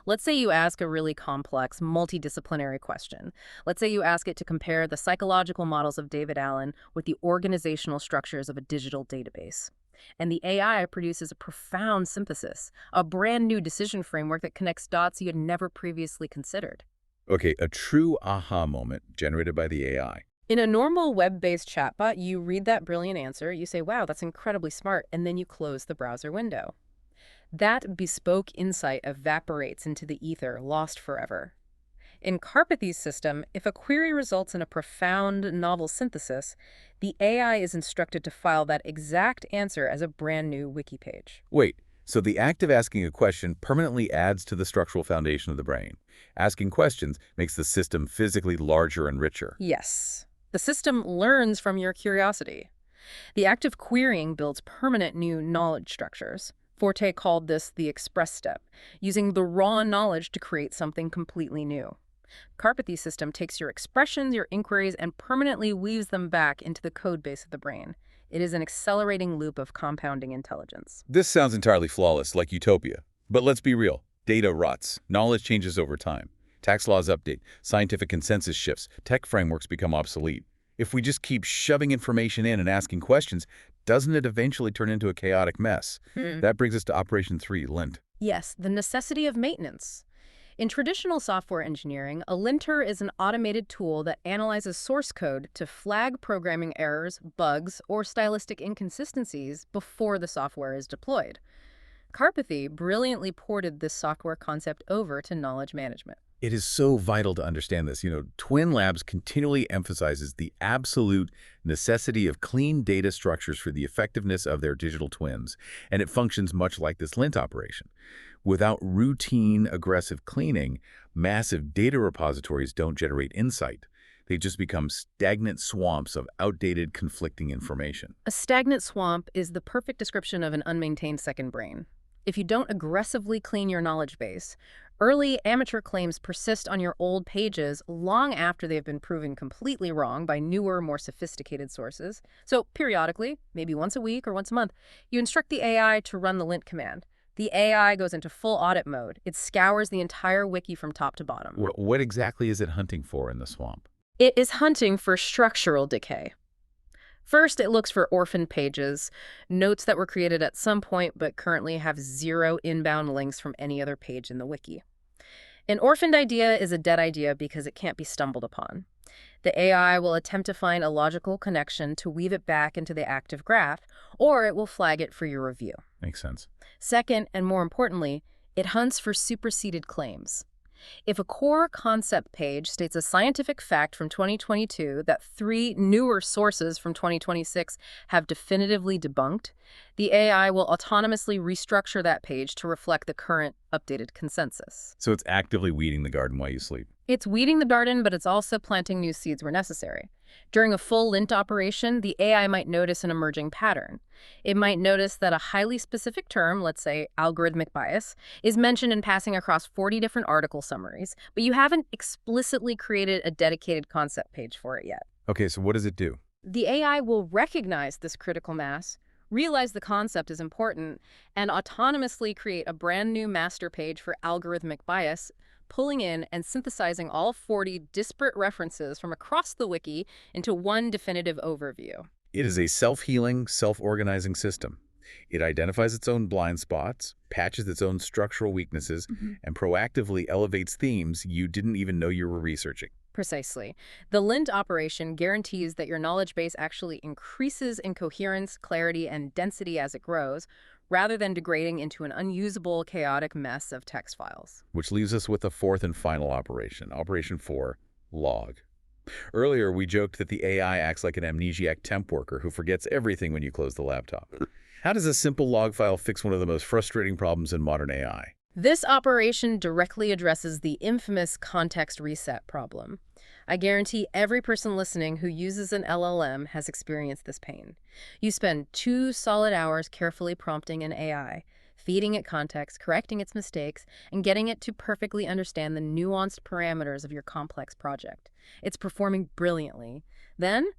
B: Let's say you ask a really complex, multidisciplinary question. Let's say you ask it to compare the psychological models of David Allen with the organizational structures of a digital database. And the AI produces a profound synthesis, a brand new decision framework that connects dots you had never previously considered.
A: Okay, a true aha moment generated by the AI.
B: In a normal web-based chatbot, you read that brilliant answer, you say, wow, that's incredibly smart, and then you close the browser window. That bespoke insight evaporates into the ether, lost forever. In Karpathy's system, if a query results in a profound, novel synthesis, the AI is instructed to file that exact answer as a brand new wiki page.
A: Wait, so the act of asking a question permanently adds to the structural foundation of the brain. Asking questions makes the system physically larger and richer.
B: Yes. The system learns from your curiosity. The act of querying builds permanent new knowledge structures. Forte called this the express step, using the raw knowledge to create something completely new. Karpathy's system takes your expressions, your inquiries, and permanently weaves them back into the code base of the brain. It is an accelerating loop of compounding intelligence.
A: This sounds entirely flawless, like utopia. But let's be real. Data rots. Knowledge changes over time. Tax laws update. Scientific consensus shifts. Tech frameworks become obsolete. If we just keep shoving information in and asking questions, doesn't it eventually turn into a chaotic mess? That brings us to Operation 3, lint.
B: Yes, the necessity of maintenance. In traditional software engineering, a linter is an automated tool that analyzes source code to flag programming errors, bugs, or stylistic inconsistencies before the software is deployed. Karpathy brilliantly ported this software concept over to knowledge management.
A: It is so vital to understand this. Twin Labs continually emphasizes the absolute necessity of clean data structures for the effectiveness of their digital twins, and it functions much like this lint operation. Without routine, aggressive cleaning, massive data repositories don't generate insight. They just become stagnant swamps of outdated, conflicting information.
B: A stagnant swamp is the perfect description of an unmaintained second brain. If you don't aggressively clean your knowledge base, Early amateur claims persist on your old pages long after they have been proven completely wrong by newer, more sophisticated sources. So periodically, maybe once a week or once a month, you instruct the AI to run the lint command. The AI goes into full audit mode. It scours the entire wiki from top to bottom.
A: What exactly is it hunting for in the swamp?
B: It is hunting for structural decay. First, it looks for orphaned pages, notes that were created at some point but currently have zero inbound links from any other page in the wiki. An orphaned idea is a dead idea because it can't be stumbled upon. The AI will attempt to find a logical connection to weave it back into the active graph, or it will flag it for your review.
A: Makes sense.
B: Second, and more importantly, it hunts for superseded claims. If a core concept page states a scientific fact from 2022 that 3 newer sources from 2026 have definitively debunked, the AI will autonomously restructure that page to reflect the current updated consensus.
A: So it's actively weeding the garden while you sleep.
B: It's weeding the garden, but it's also planting new seeds where necessary. During a full lint operation, the AI might notice an emerging pattern. It might notice that a highly specific term, let's say algorithmic bias, is mentioned in passing across 40 different article summaries, but you haven't explicitly created a dedicated concept page for it yet.
A: Okay, so what does it do?
B: The AI will recognize this critical mass, realize the concept is important, and autonomously create a brand new master page for algorithmic bias, pulling in and synthesizing all 40 disparate references from across the wiki into one definitive overview.
A: It is a self-healing, self-organizing system. It identifies its own blind spots, patches its own structural weaknesses, and proactively elevates themes you didn't even know you were researching.
B: Precisely. The lint operation guarantees that your knowledge base actually increases in coherence, clarity, and density as it grows, rather than degrading into an unusable, chaotic mess of text files.
A: Which leaves us with the fourth and final operation, Operation 4, log. Earlier, we joked that the AI acts like an amnesiac temp worker who forgets everything when you close the laptop. How does a simple log file fix one of the most frustrating problems in modern AI?
B: This operation directly addresses the infamous context reset problem. I guarantee every person listening who uses an LLM has experienced this pain. You spend 2 solid hours carefully prompting an AI, feeding it context, correcting its mistakes, and getting it to perfectly understand the nuanced parameters of your complex project. It's performing brilliantly. Then,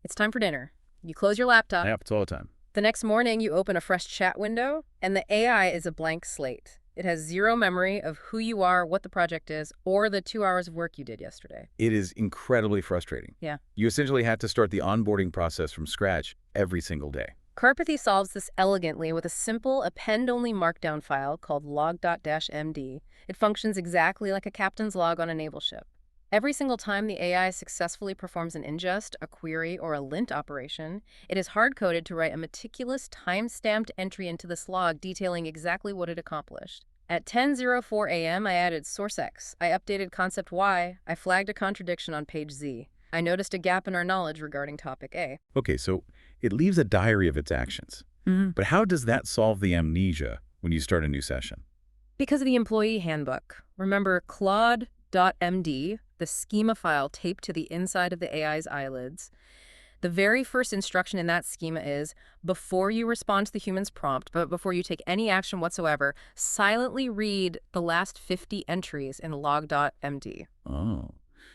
B: it's time for dinner. You close your laptop.
A: Yep, it's all the time.
B: The next morning, you open a fresh chat window, and the AI is a blank slate. It has zero memory of who you are, what the project is, or the 2 hours of work you did yesterday.
A: It is incredibly frustrating.
B: Yeah.
A: You essentially have to start the onboarding process from scratch every single day.
B: Karpathy solves this elegantly with a simple append-only markdown file called log.-md. It functions exactly like a captain's log on a naval ship. Every single time the AI successfully performs an ingest, a query, or a lint operation, it is hard-coded to write a meticulous, time-stamped entry into this log detailing exactly what it accomplished. At 10:04 a.m., I added source X. I updated concept Y. I flagged a contradiction on page Z. I noticed a gap in our knowledge regarding topic A.
A: Okay, so it leaves a diary of its actions. But how does that solve the amnesia when you start a new session?
B: Because of the employee handbook. Remember Claude.md, the schema file taped to the inside of the AI's eyelids. The very first instruction in that schema is, before you respond to the human's prompt, but before you take any action whatsoever, silently read the last 50 entries in log.md.
A: Oh.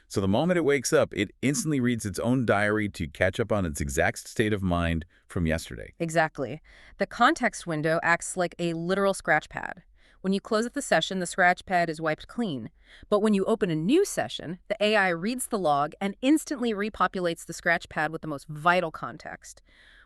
A: So the moment it wakes up, it instantly reads its own diary to catch up on its exact state of mind from yesterday.
B: Exactly. The context window acts like a literal scratch pad. When you close out the session, the scratch pad is wiped clean. But when you open a new session, the AI reads the log and instantly repopulates the scratch pad with the most vital context.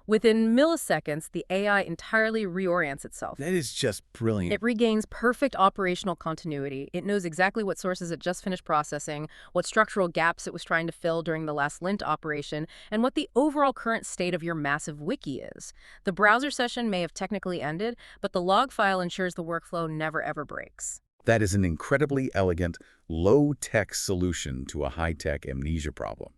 B: Within milliseconds, the AI entirely reorients itself.
A: That is just brilliant.
B: It regains perfect operational continuity. It knows exactly what sources it just finished processing, what structural gaps it was trying to fill during the last lint operation, and what the overall current state of your massive wiki is. The browser session may have technically ended, but the log file ensures the workflow never ever breaks.
A: That is an incredibly elegant, low-tech solution to a high-tech amnesia problem.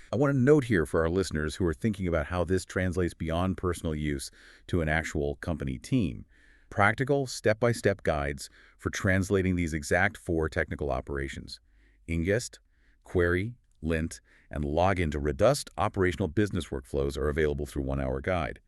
A: I want to note here for our listeners who are thinking about how this translates beyond personal use to an actual company team. Practical, step-by-step guides for translating these exact 4 technical operations: ingest, query, lint, and log into robust operational business workflows are available through 1 Hour Guide.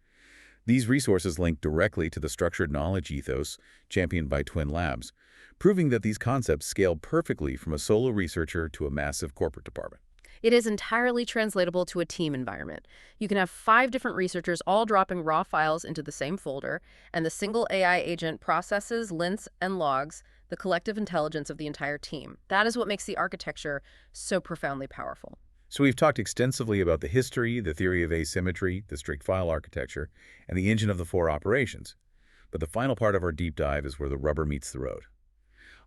A: These resources link directly to the structured knowledge ethos championed by Twin Labs, proving that these concepts scale perfectly from a solo researcher to a massive corporate department.
B: It is entirely translatable to a team environment. You can have 5 different researchers all dropping raw files into the same folder, and the single AI agent processes, lints, and logs the collective intelligence of the entire team. That is what makes the architecture so profoundly powerful.
A: So we've talked extensively about the history, the theory of asymmetry, the strict file architecture, and the engine of the 4 operations. But the final part of our deep dive is where the rubber meets the road.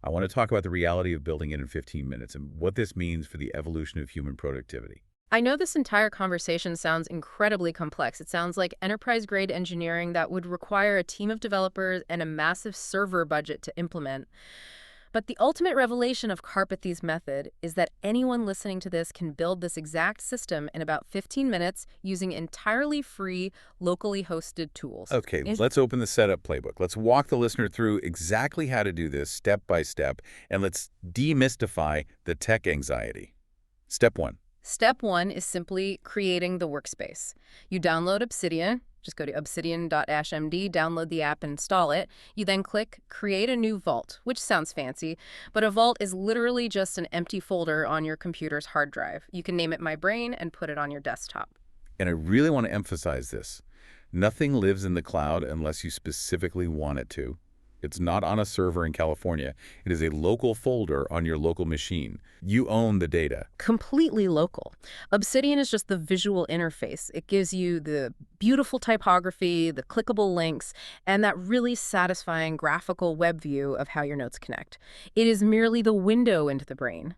A: I want to talk about the reality of building it in 15 minutes and what this means for the evolution of human productivity.
B: I know this entire conversation sounds incredibly complex. It sounds like enterprise-grade engineering that would require a team of developers and a massive server budget to implement. But the ultimate revelation of Karpathy's method is that anyone listening to this can build this exact system in about 15 minutes using entirely free, locally hosted tools.
A: Okay, let's open the setup playbook. Let's walk the listener through exactly how to do this step by step, and let's demystify the tech anxiety. Step 1.
B: Step 1 is simply creating the workspace. You download Obsidian. Just go to obsidian.ashmd, download the app, and install it. You then click Create a New Vault, which sounds fancy, but a vault is literally just an empty folder on your computer's hard drive. You can name it My Brain and put it on your desktop.
A: And I really want to emphasize this. Nothing lives in the cloud unless you specifically want it to. It's not on a server in California. It is a local folder on your local machine. You own the data.
B: Completely local. Obsidian is just the visual interface. It gives you the beautiful typography, the clickable links, and that really satisfying graphical web view of how your notes connect. It is merely the window into the brain.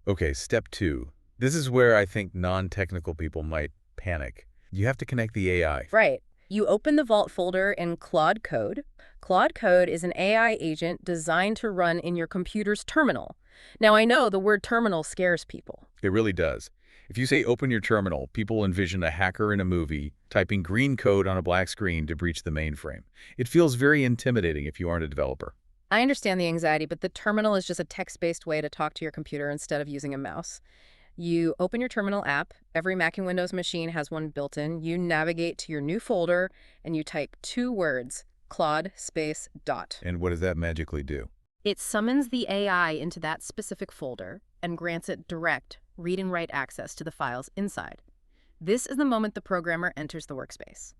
A: Okay, step 2. This is where I think non-technical people might panic. You have to connect the AI.
B: Right. You open the Vault folder in Claude Code. Claude Code is an AI agent designed to run in your computer's terminal. Now, I know the word terminal scares people.
A: It really does. If you say open your terminal, people envision a hacker in a movie typing green code on a black screen to breach the mainframe. It feels very intimidating if you aren't a developer.
B: I understand the anxiety, but the terminal is just a text-based way to talk to your computer instead of using a mouse. You open your terminal app. Every Mac and Windows machine has one built in. You navigate to your new folder, and you type 2 words, Claude space dot.
A: And what does that magically do?
B: It summons the AI into that specific folder and grants it direct read and write access to the files inside. This is the moment the programmer enters the workspace.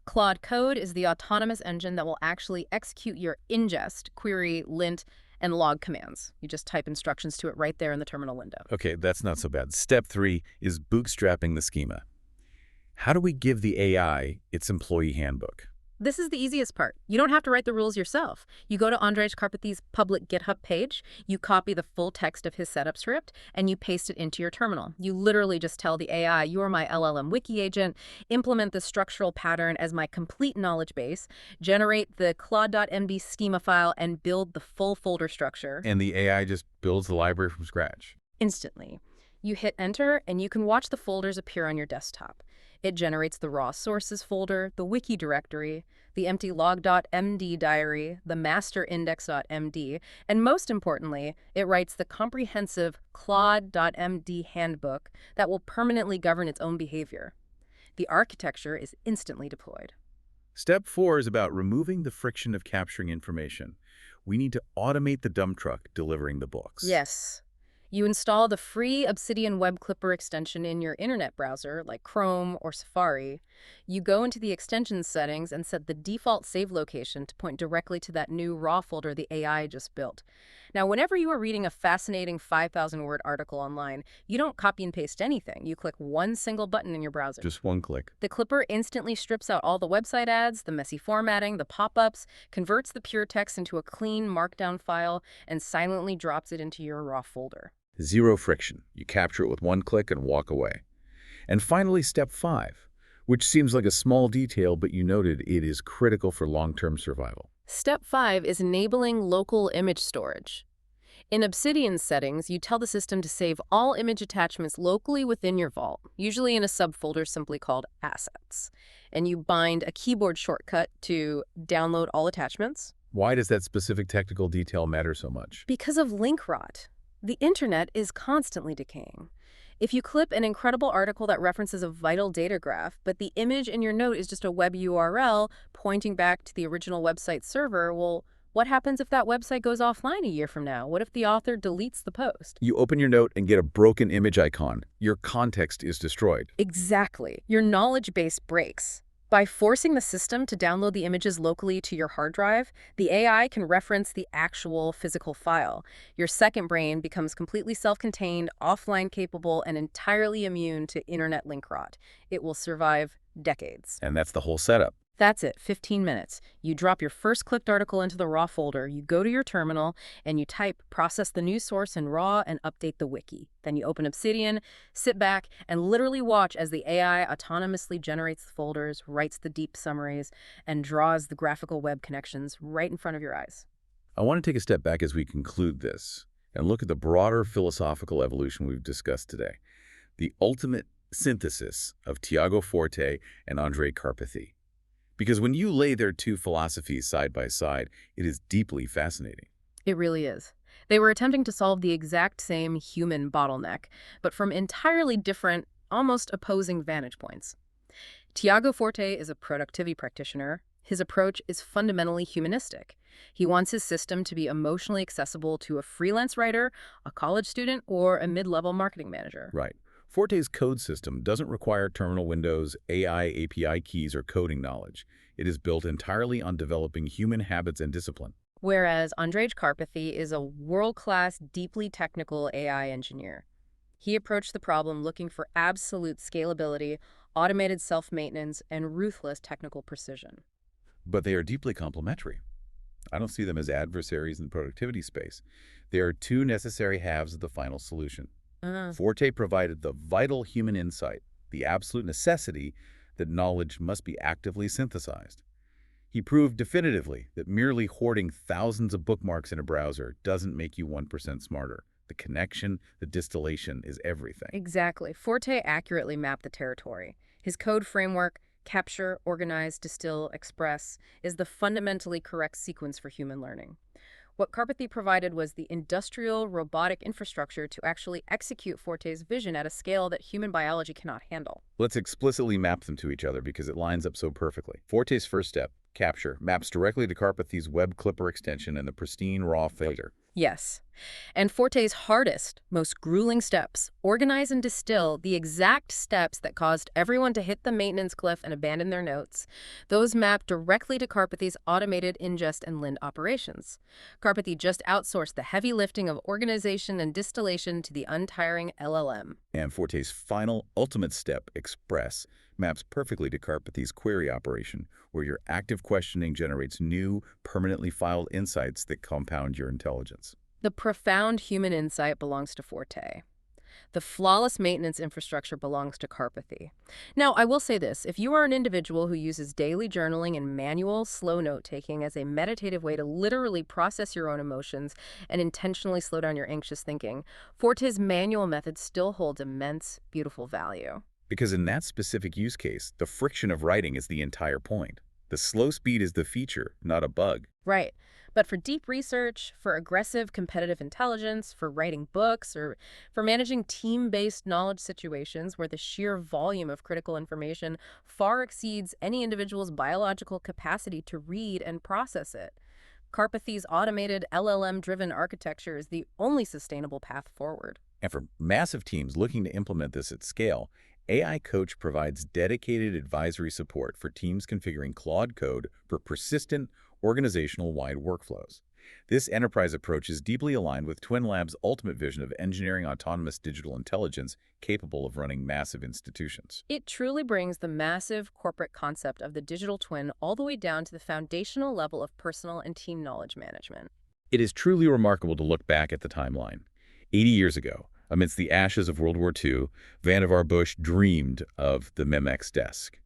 B: Claude Code is the autonomous engine that will actually execute your ingest, query, lint, and log commands. You just type instructions to it right there in the terminal window.
A: Okay, that's not so bad. Step 3 is bootstrapping the schema. How do we give the AI its employee handbook?
B: This is the easiest part. You don't have to write the rules yourself. You go to Andrej Karpathy's public GitHub page, you copy the full text of his setup script, and you paste it into your terminal. You literally just tell the AI, you're my LLM wiki agent, implement the structural pattern as my complete knowledge base, generate the claude.md schema file, and build the full folder structure.
A: And the AI just builds the library from scratch.
B: Instantly. You hit enter, and you can watch the folders appear on your desktop. It generates the raw sources folder, the wiki directory, the empty log.md diary, the master index.md, and most importantly, it writes the comprehensive claude.md handbook that will permanently govern its own behavior. The architecture is instantly deployed.
A: Step 4 is about removing the friction of capturing information. We need to automate the dump truck delivering the books.
B: Yes. You install the free Obsidian Web Clipper extension in your internet browser, like Chrome or Safari. You go into the extension settings and set the default save location to point directly to that new raw folder the AI just built. Now, whenever you are reading a fascinating 5,000-word article online, you don't copy and paste anything. You click one single button in your browser.
A: Just one click.
B: The Clipper instantly strips out all the website ads, the messy formatting, the pop-ups, converts the pure text into a clean markdown file, and silently drops it into your raw folder.
A: Zero friction. You capture it with one click and walk away. And finally, step 5, which seems like a small detail, but you noted it is critical for long-term survival.
B: Step 5 is enabling local image storage. In Obsidian settings, you tell the system to save all image attachments locally within your vault, usually in a subfolder simply called Assets. And you bind a keyboard shortcut to download all attachments.
A: Why does that specific technical detail matter so much?
B: Because of link rot. The internet is constantly decaying. If you clip an incredible article that references a vital data graph, but the image in your note is just a web URL pointing back to the original website server, well, what happens if that website goes offline a year from now? What if the author deletes the post?
A: You open your note and get a broken image icon. Your context is destroyed.
B: Exactly. Your knowledge base breaks. By forcing the system to download the images locally to your hard drive, the AI can reference the actual physical file. Your second brain becomes completely self-contained, offline capable, and entirely immune to internet link rot. It will survive decades.
A: And that's the whole setup.
B: That's it, 15 minutes. You drop your first clicked article into the raw folder, you go to your terminal, and you type, process the news source in raw, and update the wiki. Then you open Obsidian, sit back, and literally watch as the AI autonomously generates the folders, writes the deep summaries, and draws the graphical web connections right in front of your eyes.
A: I want to take a step back as we conclude this and look at the broader philosophical evolution we've discussed today. The ultimate synthesis of Tiago Forte and Andrej Karpathy. Because when you lay their two philosophies side by side, it is deeply fascinating.
B: It really is. They were attempting to solve the exact same human bottleneck, but from entirely different, almost opposing vantage points. Tiago Forte is a productivity practitioner. His approach is fundamentally humanistic. He wants his system to be emotionally accessible to a freelance writer, a college student, or a mid-level marketing manager.
A: Right. Forte's code system doesn't require terminal windows, AI API keys, or coding knowledge. It is built entirely on developing human habits and discipline.
B: Whereas Andrej Karpathy is a world-class, deeply technical AI engineer. He approached the problem looking for absolute scalability, automated self-maintenance, and ruthless technical precision.
A: But they are deeply complementary. I don't see them as adversaries in the productivity space. They are two necessary halves of the final solution. Forte provided the vital human insight, the absolute necessity that knowledge must be actively synthesized. He proved definitively that merely hoarding thousands of bookmarks in a browser doesn't make you 1% smarter. The connection, the distillation is everything.
B: Exactly. Forte accurately mapped the territory. His code framework, capture, organize, distill, express, is the fundamentally correct sequence for human learning. What Karpathy provided was the industrial, robotic infrastructure to actually execute Forte's vision at a scale that human biology cannot handle.
A: Let's explicitly map them to each other because it lines up so perfectly. Forte's first step, capture, maps directly to Karpathy's web clipper extension and the pristine raw filter.
B: Yes. And Forte's hardest, most grueling steps, organize and distill the exact steps that caused everyone to hit the maintenance cliff and abandon their notes. Those map directly to Karpathy's automated ingest and lind operations. Karpathy just outsourced the heavy lifting of organization and distillation to the untiring LLM.
A: And Forte's final, ultimate step, express, maps perfectly to Karpathy's query operation, where your active questioning generates new, permanently filed insights that compound your intelligence.
B: The profound human insight belongs to Forte. The flawless maintenance infrastructure belongs to Karpathy. Now, I will say this. If you are an individual who uses daily journaling and manual, slow note-taking as a meditative way to literally process your own emotions and intentionally slow down your anxious thinking, Forte's manual method still holds immense, beautiful value.
A: Because in that specific use case, the friction of writing is the entire point. The slow speed is the feature, not a bug.
B: Right. But for deep research, for aggressive competitive intelligence, for writing books, or for managing team-based knowledge situations where the sheer volume of critical information far exceeds any individual's biological capacity to read and process it, Karpathy's automated LLM-driven architecture is the only sustainable path forward.
A: And for massive teams looking to implement this at scale, AI Coach provides dedicated advisory support for teams configuring Claude code for persistent, organizational-wide workflows. This enterprise approach is deeply aligned with Twin Labs' ultimate vision of engineering autonomous digital intelligence capable of running massive institutions.
B: It truly brings the massive corporate concept of the digital twin all the way down to the foundational level of personal and team knowledge management.
A: It is truly remarkable to look back at the timeline. 80 years ago, amidst the ashes of World War II, Vannevar Bush dreamed of the Memex desk.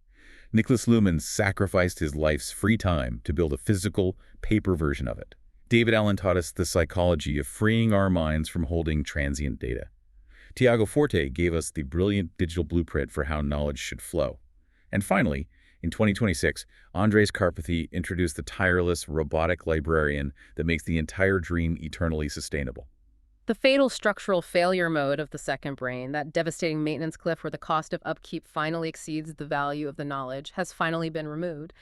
A: Nicholas Luhmann sacrificed his life's free time to build a physical, paper version of it. David Allen taught us the psychology of freeing our minds from holding transient data. Tiago Forte gave us the brilliant digital blueprint for how knowledge should flow. And finally, in 2026, Andrej Karpathy introduced the tireless, robotic librarian that makes the entire dream eternally sustainable.
B: The fatal structural failure mode of the second brain, that devastating maintenance cliff where the cost of upkeep finally exceeds the value of the knowledge, has finally been removed.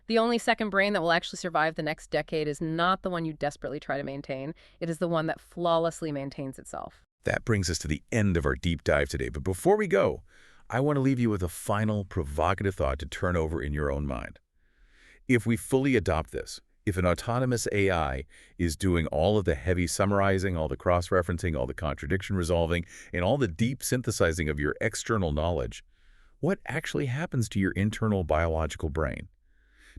B: The only second brain that will actually survive the next decade is not the one you desperately try to maintain. It is the one that flawlessly maintains itself.
A: That brings us to the end of our deep dive today. But before we go, I want to leave you with a final provocative thought to turn over in your own mind. If we fully adopt this, if an autonomous AI is doing all of the heavy summarizing, all the cross-referencing, all the contradiction resolving, and all the deep synthesizing of your external knowledge, what actually happens to your internal biological brain?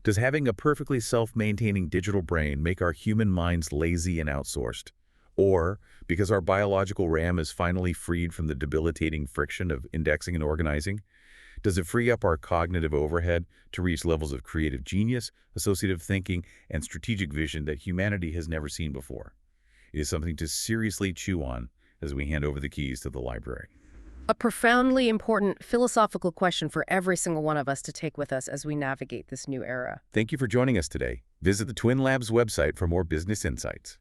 A: Does having a perfectly self-maintaining digital brain make our human minds lazy and outsourced? Or, because our biological RAM is finally freed from the debilitating friction of indexing and organizing, does it free up our cognitive overhead to reach levels of creative genius, associative thinking, and strategic vision that humanity has never seen before? It is something to seriously chew on as we hand over the keys to the library.
B: A profoundly important philosophical question for every single one of us to take with us as we navigate this new era.
A: Thank you for joining us today. Visit the Twin Labs website for more business insights.